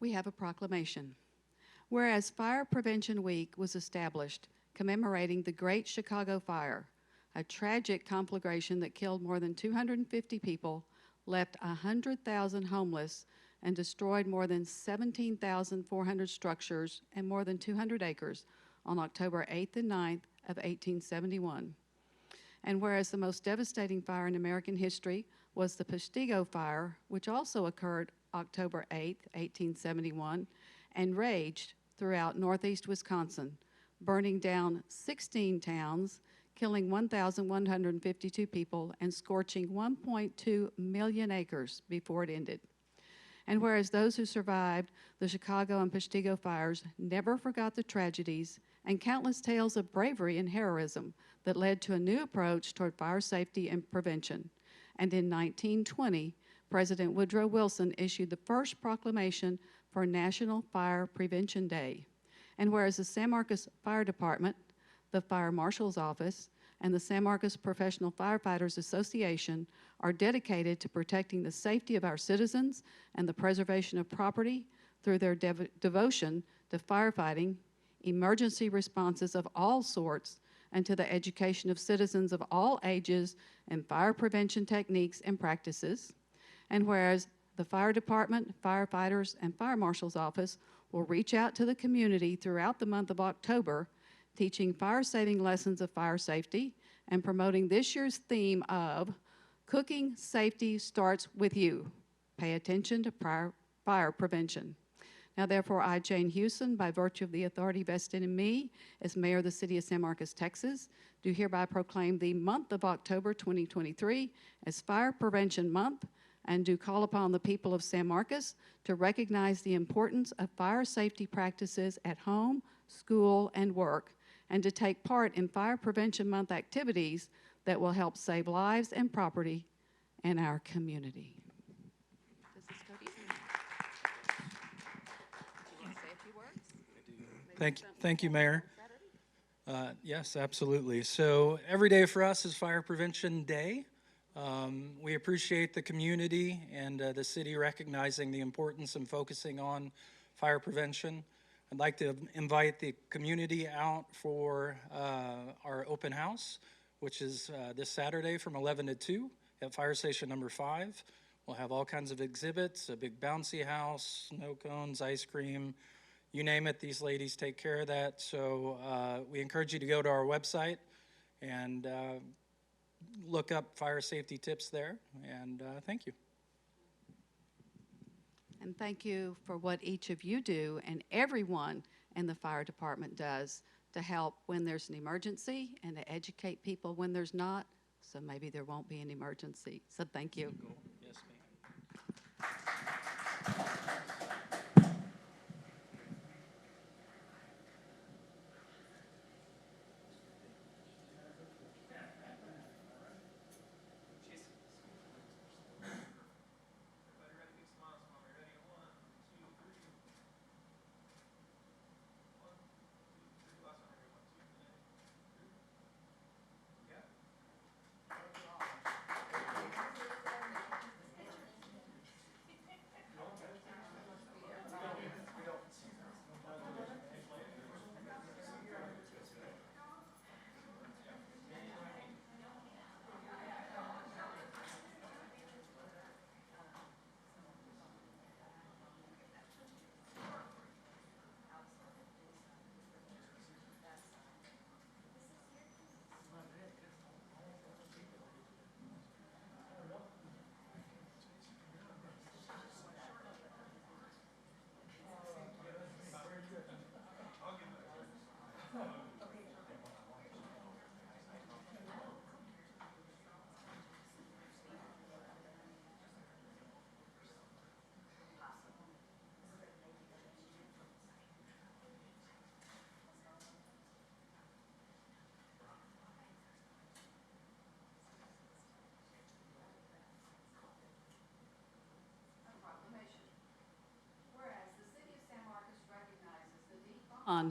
We have a proclamation. Whereas Fire Prevention Week was established commemorating the Great Chicago Fire, a tragic conflagration that killed more than 250 people, left 100,000 homeless, and destroyed more than 17,400 structures and more than 200 acres on October 8th and 9th of 1871. And whereas the most devastating fire in American history was the Peshtigo Fire, which also occurred October 8th, 1871, and raged throughout northeast Wisconsin, burning down 16 towns, killing 1,152 people, and scorching 1.2 million acres before it ended. And whereas those who survived the Chicago and Peshtigo fires never forgot the tragedies and countless tales of bravery and heroism that led to a new approach toward fire safety and prevention. And in 1920, President Woodrow Wilson issued the first proclamation for National Fire Prevention Day. And whereas the San Marcos Fire Department, the Fire Marshal's Office, and the San Marcos Professional Firefighters Association are dedicated to protecting the safety of our citizens and the preservation of property through their devotion to firefighting, emergency responses of all sorts, and to the education of citizens of all ages in fire prevention techniques and practices. And whereas the fire department, firefighters, and fire marshal's office will reach out to the community throughout the month of October, teaching fire-saving lessons of fire safety and promoting this year's theme of Cooking Safety Starts With You. Pay attention to fire prevention. Now, therefore, I, Jane Houston, by virtue of the authority vested in me as Mayor of the City of San Marcos, Texas, do hereby proclaim the month of October 2023 as Fire Prevention Month, and do call upon the people of San Marcos to recognize the importance of fire safety practices at home, school, and work, and to take part in Fire Prevention Month activities that will help save lives and property in our community. Does this go to you? Do you want to say a few words? Thank you, Mayor. Yes, absolutely. So every day for us is Fire Prevention Day. We appreciate the community and the city recognizing the importance and focusing on fire prevention. I'd like to invite the community out for our open house, which is this Saturday from 11 to 2 at Fire Station number 5. We'll have all kinds of exhibits, a big bouncy house, snow cones, ice cream, you name it, these ladies take care of that. So we encourage you to go to our website and look up fire safety tips there, and thank you. And thank you for what each of you do and everyone in the fire department does to help when there's an emergency and to educate people when there's not, so maybe there won't be an emergency. So thank you. Cool. Yes, ma'am.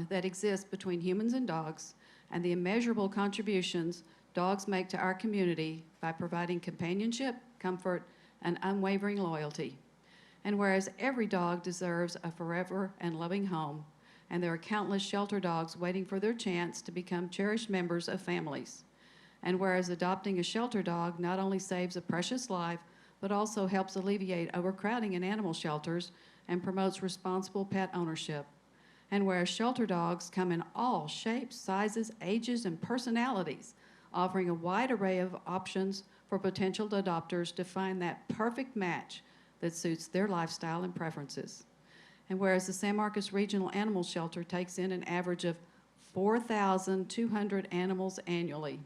That exists between humans and dogs, and the immeasurable contributions dogs make to our community by providing companionship, comfort, and unwavering loyalty. And whereas every dog deserves a forever and loving home, and there are countless shelter dogs waiting for their chance to become cherished members of families. And whereas adopting a shelter dog not only saves a precious life, but also helps alleviate overcrowding in animal shelters and promotes responsible pet ownership. And whereas shelter dogs come in all shapes, sizes, ages, and personalities, offering a wide array of options for potential adopters to find that perfect match that suits their lifestyle and preferences. And whereas the San Marcos Regional Animal Shelter takes in an average of 4,200 animals annually.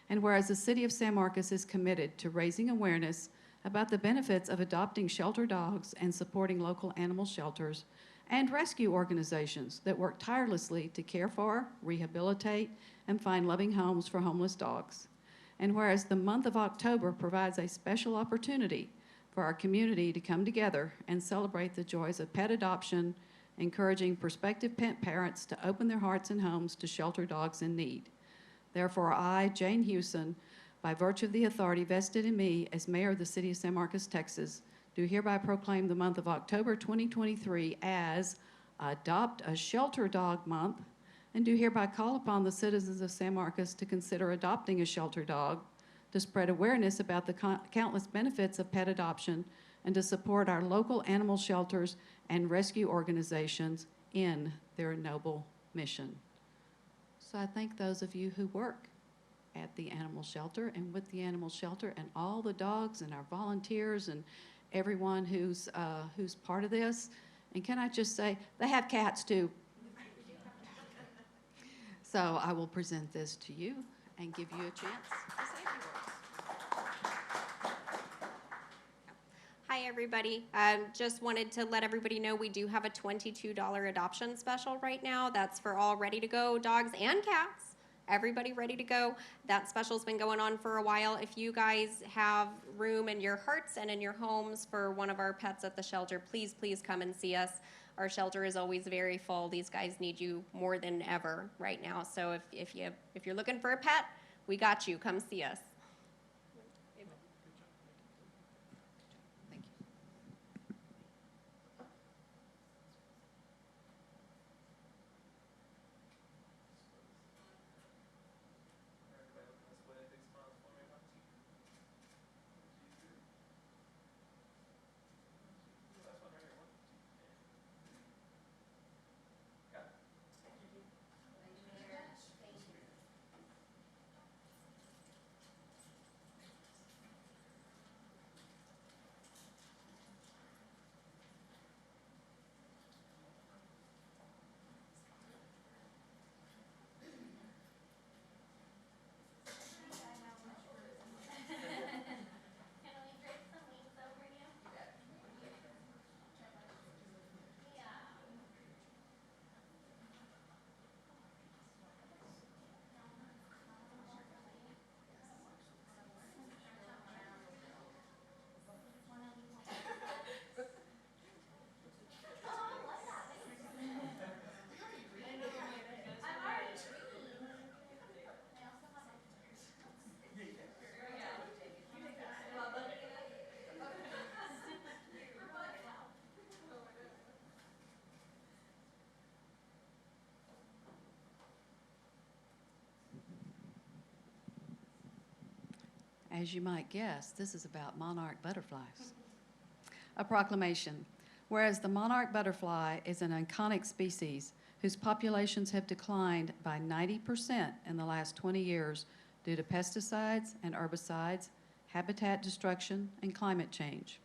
And whereas the City of San Marcos is committed to raising awareness about the benefits of adopting shelter dogs and supporting local animal shelters and rescue organizations that work tirelessly to care for, rehabilitate, and find loving homes for homeless dogs. And whereas the month of October provides a special opportunity for our community to come together and celebrate the joys of pet adoption, encouraging prospective pet parents to open their hearts and homes to shelter dogs in need. Therefore, I, Jane Hewson, by virtue of the authority vested in me as mayor of the City of San Marcos, Texas, do hereby proclaim the month of October 2023 as Adopt a Shelter Dog Month, and do hereby call upon the citizens of San Marcos to consider adopting a shelter dog, to spread awareness about the countless benefits of pet adoption, and to support our local animal shelters and rescue organizations in their noble mission. So I thank those of you who work at the animal shelter and with the animal shelter, and all the dogs and our volunteers and everyone who's part of this. And can I just say, they have cats too. So I will present this to you and give you a chance to say a few words. Hi, everybody. Just wanted to let everybody know we do have a $22 adoption special right now. That's for all ready-to-go dogs and cats. Everybody ready to go. That special's been going on for a while. If you guys have room in your hearts and in your homes for one of our pets at the shelter, please, please come and see us. Our shelter is always very full. These guys need you more than ever right now. So if you're looking for a pet, we got you. Come see us. Thank you. As you might guess, this is about monarch butterflies. A proclamation. Whereas the monarch butterfly is an iconic species whose populations have declined by 90% in the last 20 years due to pesticides and herbicides, habitat destruction, and climate change.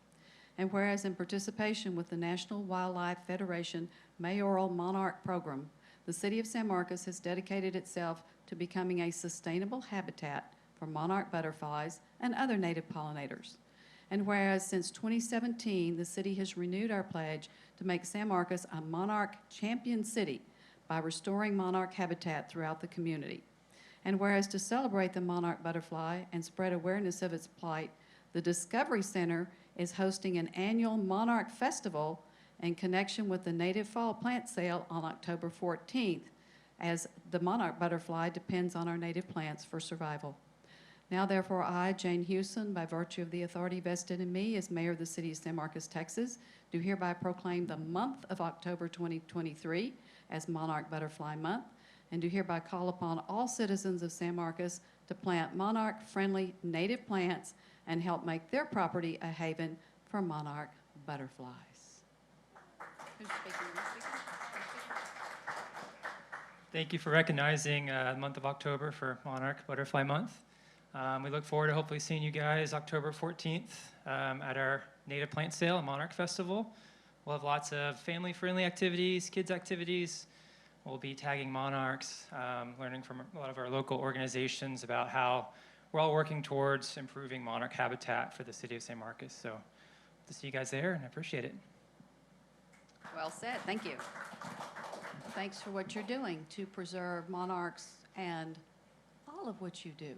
And whereas in participation with the National Wildlife Federation Mayoral Monarch Program, the City of San Marcos has dedicated itself to becoming a sustainable habitat for monarch butterflies and other native pollinators. And whereas since 2017, the city has renewed our pledge to make San Marcos a monarch champion city by restoring monarch habitat throughout the community. And whereas to celebrate the monarch butterfly and spread awareness of its plight, the Discovery Center is hosting an annual Monarch Festival in connection with the Native Fall Plant Sale on October 14th, as the monarch butterfly depends on our native plants for survival. Now therefore I, Jane Hewson, by virtue of the authority vested in me as mayor of the city of San Marcos, Texas, do hereby proclaim the month of October 2023 as Monarch Butterfly Month, and do hereby call upon all citizens of San Marcos to plant monarch-friendly native plants and help make their property a haven for monarch butterflies. Who's speaking? Who's speaking? Thank you for recognizing the month of October for Monarch Butterfly Month. We look forward to hopefully seeing you guys October 14th at our Native Plant Sale and Monarch Festival. We'll have lots of family-friendly activities, kids activities. We'll be tagging monarchs, learning from a lot of our local organizations about how we're all working towards improving monarch habitat for the city of San Marcos. So to see you guys there, and I appreciate it. Well said. Thank you. Thanks for what you're doing to preserve monarchs and all of what you do.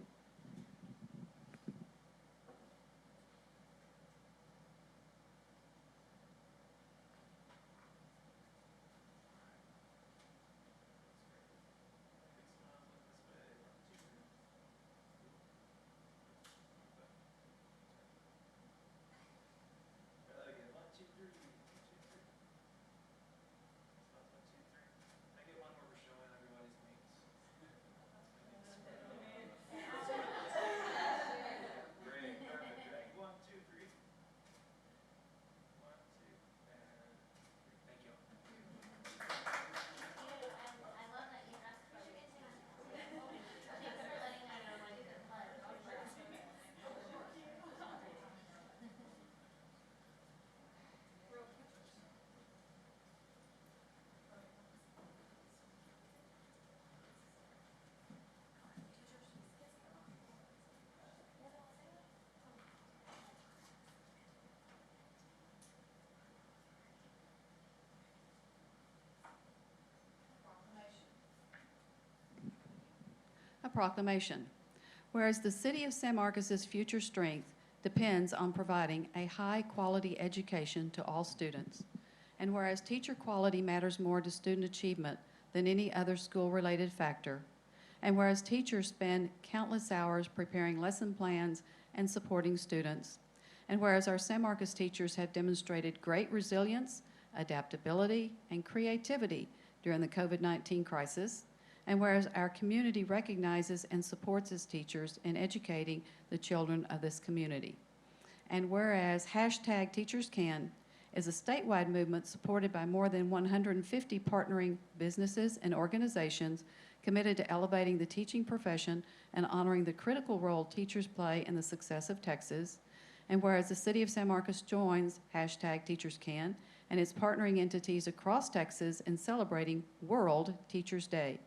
A proclamation. Whereas the city of San Marcos's future strength depends on providing a high-quality education to all students, and whereas teacher quality matters more to student achievement than any other school-related factor, and whereas teachers spend countless hours preparing lesson plans and supporting students, and whereas our San Marcos teachers have demonstrated great resilience, adaptability, and creativity during the COVID-19 crisis, and whereas our community recognizes and supports its teachers in educating the children of this community. And whereas #TeachersCan is a statewide movement supported by more than 150 partnering businesses and organizations committed to elevating the teaching profession and honoring the critical role teachers play in the success of Texas. And whereas the city of San Marcos joins #TeachersCan and its partnering entities across Texas in celebrating World Teachers Day.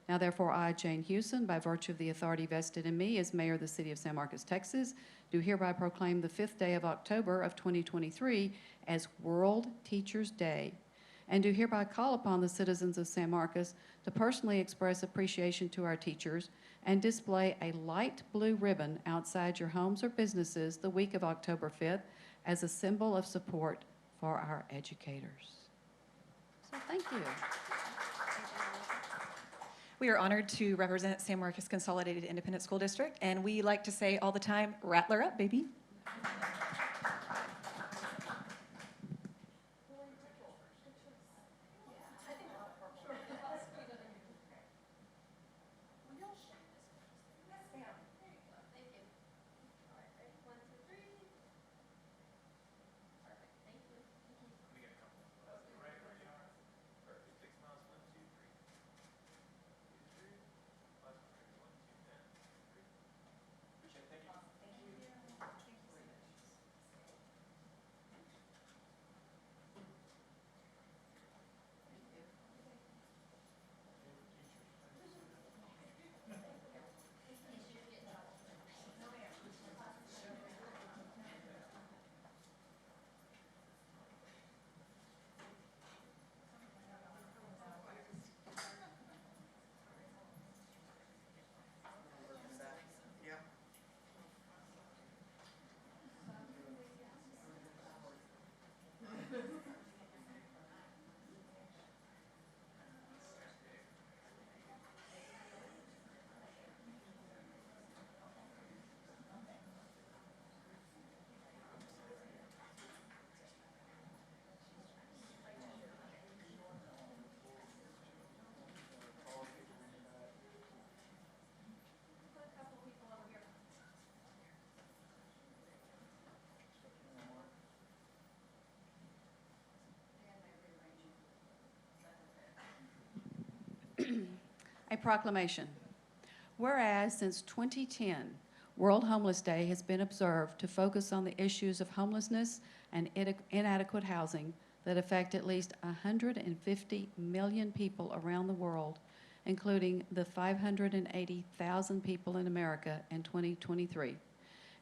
Now therefore I, Jane Hewson, by virtue of the authority vested in me as mayor of the city of San Marcos, Texas, do hereby proclaim the 5th day of October of 2023 as World Teachers Day, and do hereby call upon the citizens of San Marcos to personally express appreciation to our teachers and display a light blue ribbon outside your homes or businesses the week of October 5th as a symbol of support for our educators. So thank you. We are honored to represent San Marcos Consolidated Independent School District, and we like to say all the time, Rattler up, baby. A proclamation. Whereas since 2010, World Homeless Day has been observed to focus on the issues of homelessness and inadequate housing that affect at least 150 million people around the world, including the 580,000 people in America in 2023.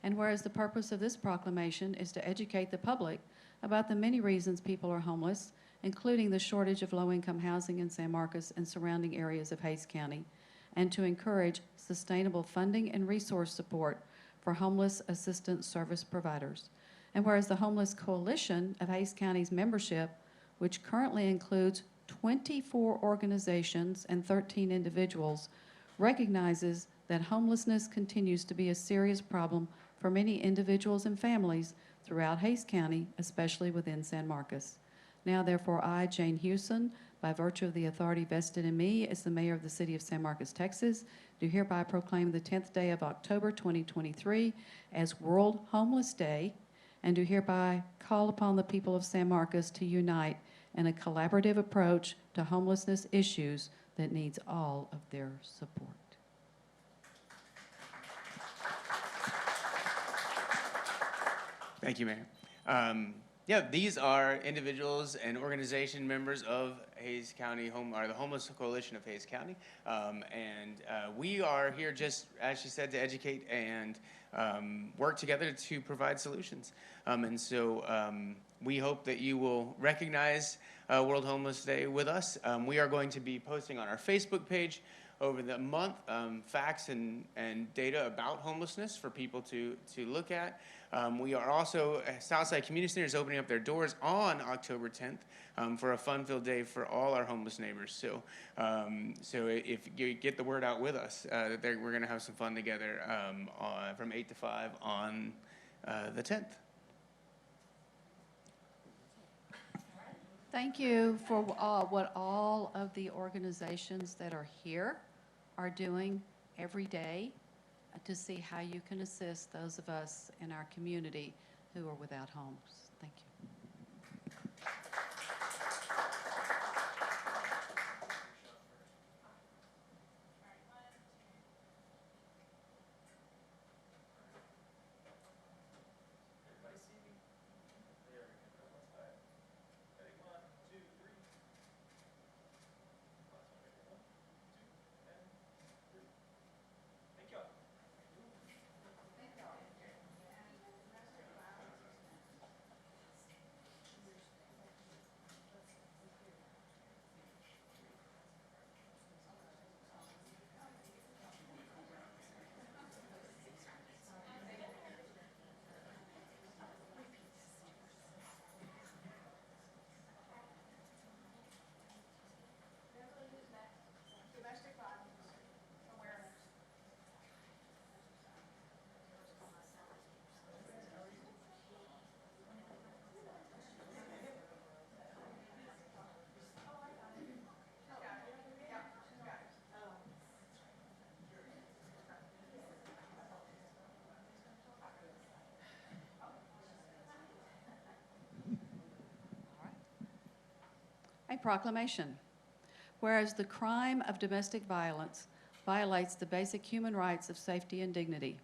And whereas the purpose of this proclamation is to educate the public about the many reasons people are homeless, including the shortage of low-income housing in San Marcos and surrounding areas of Hays County, and to encourage sustainable funding and resource support for homeless assistance service providers. And whereas the Homeless Coalition of Hays County's membership, which currently includes 24 organizations and 13 individuals, recognizes that homelessness continues to be a serious problem for many individuals and families throughout Hays County, especially within San Marcos. Now, therefore, I, Jane Hewson, by virtue of the authority vested in me as the mayor of the city of San Marcos, Texas, do hereby proclaim the 10th day of October 2023 as World Homeless Day, and do hereby call upon the people of San Marcos to unite in a collaborative approach to homelessness issues that needs all of their support. Thank you, Mayor. Yeah, these are individuals and organization members of Hays County the Homeless Coalition of Hays County, we are here just, as she said, to educate and work together to provide solutions. We hope that you will recognize World Homeless Day with us. We are going to be posting on our Facebook page over the month facts and data about homelessness for people to look at. We are also, Southside Community Center is opening up their doors on October 10th for a fun-filled day for all our homeless neighbors. So if you get the word out with us, we're going to have some fun together from 8 to 5 on the 10th. Thank you for what all of the organizations that are here are doing every day to see how you can assist those of us in our community who are without homes. Thank you. A proclamation. Whereas the crime of domestic violence violates the basic human rights of safety and dignity,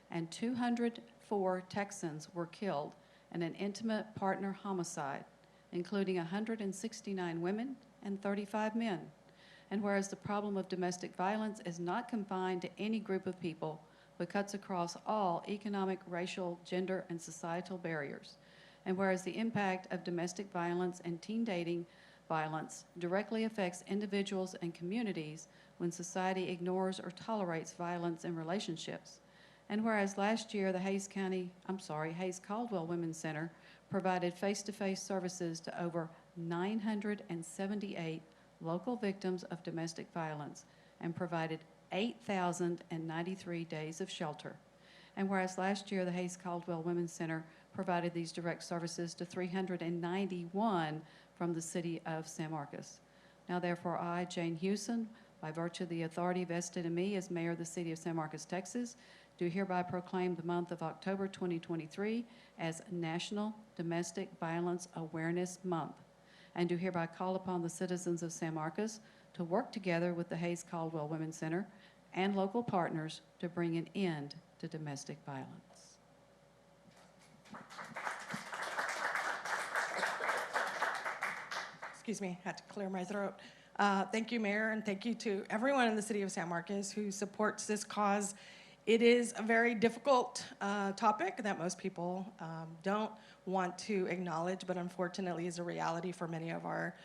and 204 Texans were killed in an intimate partner homicide, including 169 women and 35 men. And whereas the problem of domestic violence is not confined to any group of people, but cuts across all economic, racial, gender, and societal barriers. And whereas the impact of domestic violence and teen dating violence directly affects individuals and communities when society ignores or tolerates violence in relationships. And whereas last year the Hays Caldwell Women's Center provided face-to-face services to over 978 local victims of domestic violence and provided 8,093 days of shelter. And whereas last year the Hays Caldwell Women's Center provided these direct services to 391 from the city of San Marcos. Now therefore I, Jane Hewson, by virtue of the authority vested in me as mayor of the city of San Marcos, Texas, do hereby proclaim the month of October 2023 as National Domestic Violence Awareness Month. and do hereby call upon the citizens of San Marcos to work together with the Hayes Caldwell Women's Center and local partners to bring an end to domestic violence. Excuse me, had to clear my throat. Thank you, Mayor, and thank you to everyone in the city of San Marcos who supports this cause. It is a very difficult topic that most people don't want to acknowledge, but unfortunately is a reality for many of our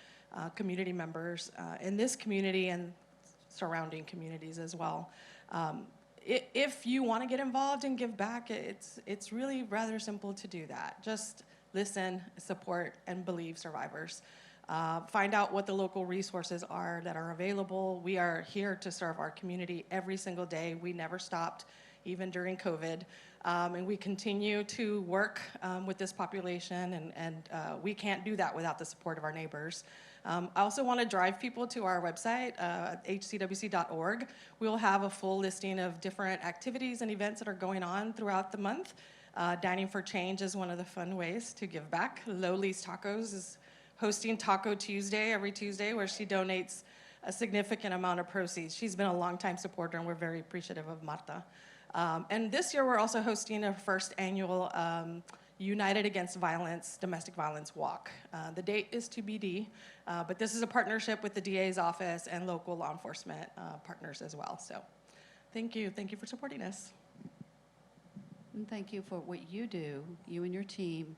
community members in this community and surrounding communities as well. If you want to get involved and give back, it's really rather simple to do that. Just listen, support, and believe survivors. Find out what the local resources are that are available. We are here to serve our community every single day. We never stopped, even during COVID. And we continue to work with this population, and we can't do that without the support of our neighbors. I also want to drive people to our website, hcwc.org. We'll have a full listing of different activities and events that are going on throughout the month. Dining for Change is one of the fun ways to give back. Loli's Tacos is hosting Taco Tuesday every Tuesday, where she donates a significant amount of proceeds. She's been a longtime supporter, and we're very appreciative of Marta. And this year, we're also hosting our first annual United Against Violence, Domestic Violence Walk. The date is TBD, but this is a partnership with the DA's office and local law enforcement partners as well. So thank you. Thank you for supporting us. And thank you for what you do, you and your team,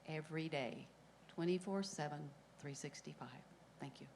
every day, 24/7, 365. Thank you.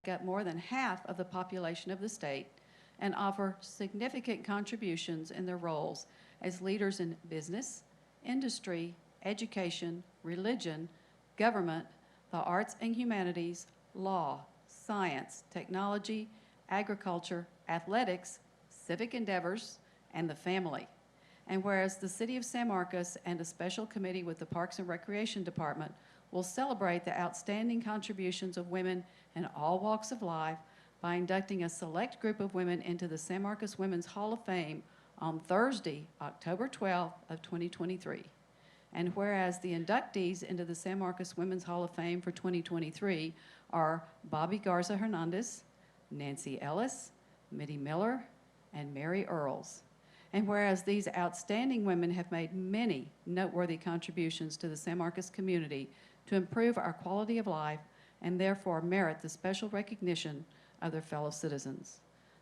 Up more than half of the population of the state and offer significant contributions in their roles as leaders in business, industry, education, religion, government, the arts and humanities, law, science, technology, agriculture, athletics, civic endeavors, and the family. And whereas the City of San Marcos and a special committee with the Parks and Recreation Department will celebrate the outstanding contributions of women in all walks of life by inducting a select group of women into the San Marcos Women's Hall of Fame on Thursday, October 12th of 2023. And whereas the inductees into the San Marcos Women's Hall of Fame for 2023 are Bobby Garza Hernandez, Nancy Ellis, Mitty Miller, and Mary Earls. And whereas these outstanding women have made many noteworthy contributions to the San Marcos community to improve our quality of life and therefore merit the special recognition of their fellow citizens.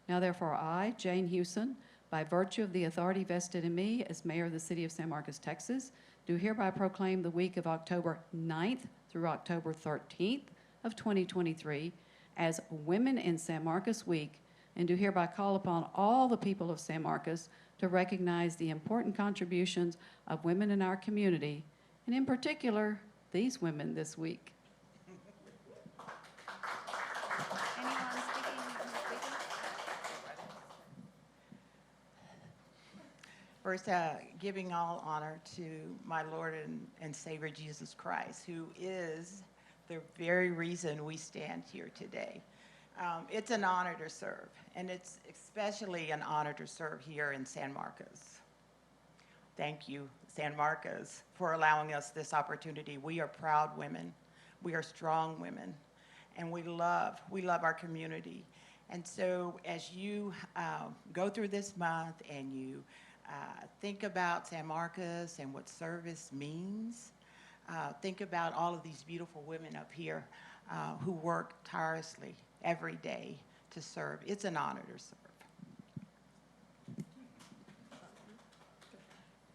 Now therefore I, Jane Hewson, by virtue of the authority vested in me as mayor of the city of San Marcos, Texas, do hereby proclaim the week of October 9th through October 13th of 2023 as Women in San Marcos Week, and do hereby call upon all the people of San Marcos to recognize the important contributions of women in our community, and in particular, these women this week. Anyone speaking? First, giving all honor to my Lord and Savior Jesus Christ, who is the very reason we stand here today. It's an honor to serve, and it's especially an honor to serve here in San Marcos. Thank you, San Marcos, for allowing us this opportunity. We are proud women. We are strong women, and we love our community. And so as you go through this month and you think about San Marcos and what service means. Think about all of these beautiful women up here who work tirelessly every day to serve. It's an honor to serve.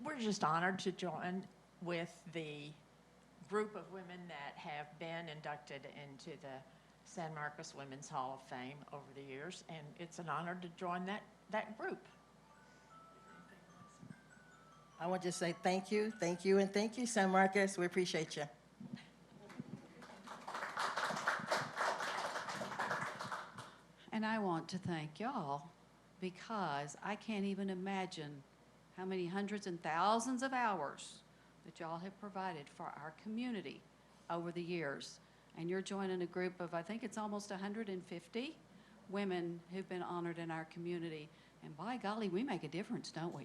We're just honored to join with the group of women that have been inducted into the San Marcos Women's Hall of Fame over the years, and it's an honor to join that group. I want to say thank you, and thank you, San Marcos. We appreciate you. And I want to thank y'all because I can't even imagine how many hundreds and thousands of hours that y'all have provided for our community over the years. And you're joining a group of, I think it's almost 150 women who've been honored in our community. And by golly, we make a difference, don't we?